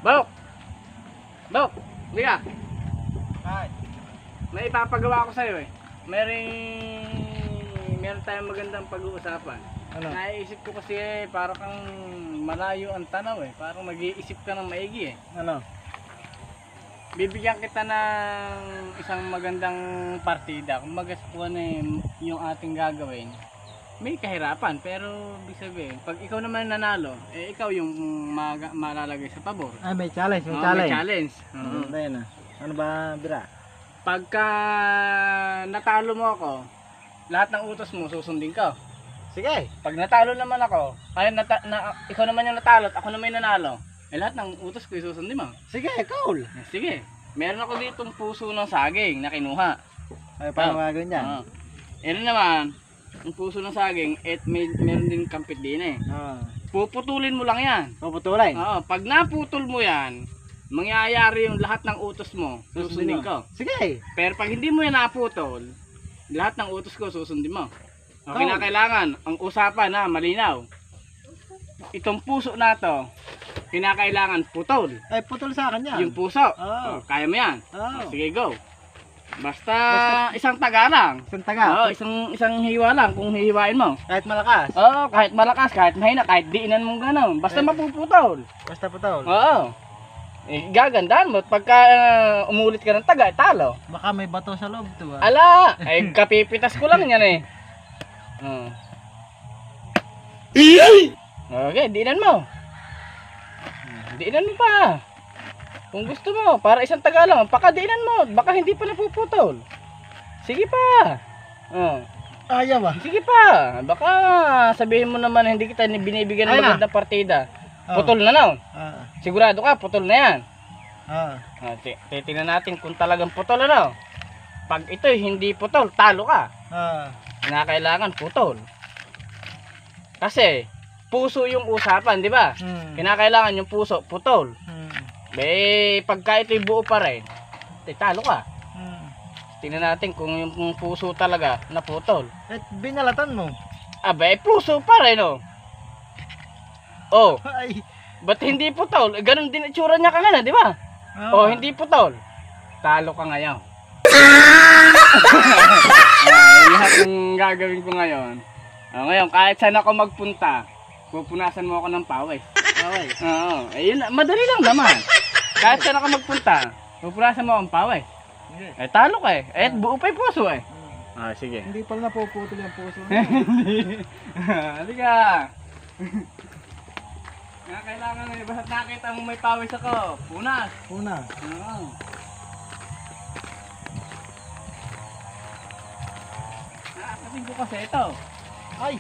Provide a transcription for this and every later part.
Bok! Bok! Liga! Ay. May ipapagawa ko sa'yo eh. Meron tayong magandang pag-uusapan. Ano? Naisip ko kasi parang kang malayo ang tanaw eh. Parang mag-iisip ka ng maigi eh. Ano? Bibigyan kita ng isang magandang partida. Kung magaspuan eh, yung ating gagawin. May kahirapan pero ibig sabihin, pag ikaw naman nanalo, eh ikaw yung malalagay sa pabor. Ay, may challenge, may Oo, challenge. may challenge. Oo. Ano yun ah? Ano ba, Bira? Pagka natalo mo ako, lahat ng utos mo susundin ko. Sige. Pag natalo naman ako, kaya ikaw naman yung natalo at ako naman yung nanalo, eh lahat ng utos ko susundin mo. Sige, cool. Sige. Meron ako ditong puso ng saging na kinuha. Ay, paano gagawin yan? Oo. Ito naman, ang puso ng saging, meron din kampit din eh. Puputulin mo lang yan. Puputulin? Oo. Pag naputol mo yan, mangyayari yung lahat ng utos mo, susundin ko. Sige. Pero pag hindi mo yan naputol, lahat ng utos ko susundin mo. Okay na kailangan, ang usapan na malinaw. Itong puso na to, kinakailangan putol. Ay, putol sa akin yan. Yung puso. Oo. Kaya mo yan. Oo. Sige, go. Basta isang taga lang. Isang taga. Oo, isang hiwa lang kung hihiwain mo. Kahit malakas. Oo, kahit malakas, kahit mahina, kahit diinan mong gano'n. Basta mapuputol. Basta putol. Oo. Eh, gagandaan mo. Pagka umulit ka ng taga, talo. Baka may bato sa loob to ah. Ala! Ay, kapipitas ko lang yan eh. Oo. Okay, diinan mo. Diinan mo pa. Kung gusto mo, para isang taga lang, pakadiinan mo. Baka hindi pa napuputol. Sige pa. Oo. Ayaw ah. Sige pa. Baka sabihin mo naman hindi kita binibigyan ng magandang partida. Putol na nun. Sigurado ka, putol na yan. Titingnan natin kung talagang putol ano. Pag ito'y hindi putol, talo ka. Kinakailangan putol. Kasi, puso yung usapan, di ba? Kinakailangan yung puso, putol. Pagka ito'y buo pa rin, talo ka. Tingnan natin kung yung puso talaga naputol. Binalatan mo. Puso pa rin, oh. Oh, Ay. ba't hindi putol? Ganun din itsura niya kanina, di ba? Oh, hindi putol. Talo ka ngayon. Lahat ng gagawin ko ngayon. Ngayon, kahit saan ako magpunta, pupunasan mo ako ng pawis. Pawis? Oo. Ayun, madali lang naman. Kahit saan ako magpunta, pupunasan mo akong pawis. Talo ka eh. Buo pa yung puso eh. Sige. Hindi pala napuputol yung puso. Hindi. Halika. Kailangan eh. Basta nakita mo may pawis ako. Punas. Una. Oo. Nakakasin ko kasi ito. Ay.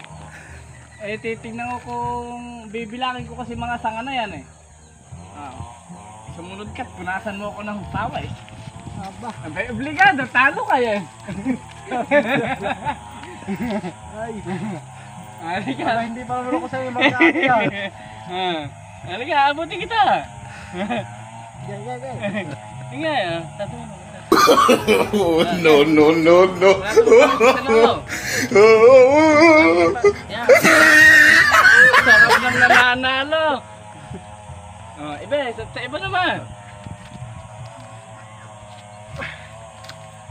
Titignan ko kung bibilangin ko kasi mga sanga na yan eh. Sumunod ka, punasan mo ako ng pawis. Aba. Obligado, talo kayo eh. Ay. Halika. Hindi pa naman ako sa'yo magkakita. Halika, abutin kita. Gay. Hinga eh. No. Sarap ng nananalo. Sa iba naman.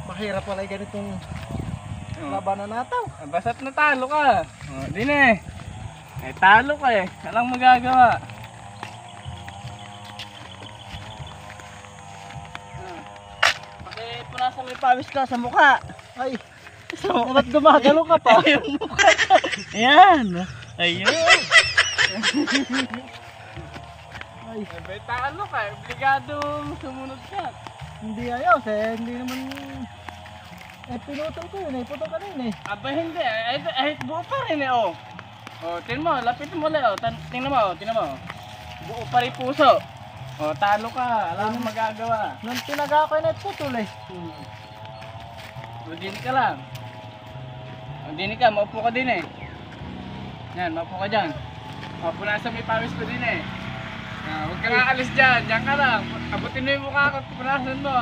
Mahirap pala yung ganitong labanan natin. Basta't natalo ka. Din eh. Talo ka eh. Walang magagawa. Punasan mo yung pawis ka sa mukha. Ay. Ba't gumagalo ka pa? Yung mukha ka. Ayan. Ayun. Ay. Talo ka. Obligado sumunod ka. Hindi ayos eh. Hindi naman. Pinutol ko yun eh. Putol ka na yun eh. Hindi. Buo pa rin eh oh. Tingnan mo. Lapitin mo lang oh. Tingnan mo. Buo pa rin puso. Talo ka. Alam mo magagawa. Nung tinaga ko yun eh. Putol eh. Dinig ka lang. Dinig ka. Maupo ka din eh. Yan. Maupo ka dyan. Punasan may pawis ko din eh. Huwag ka nga alis dyan. Diyan ka lang. Abutin mo yung mukha ko. Punasan mo.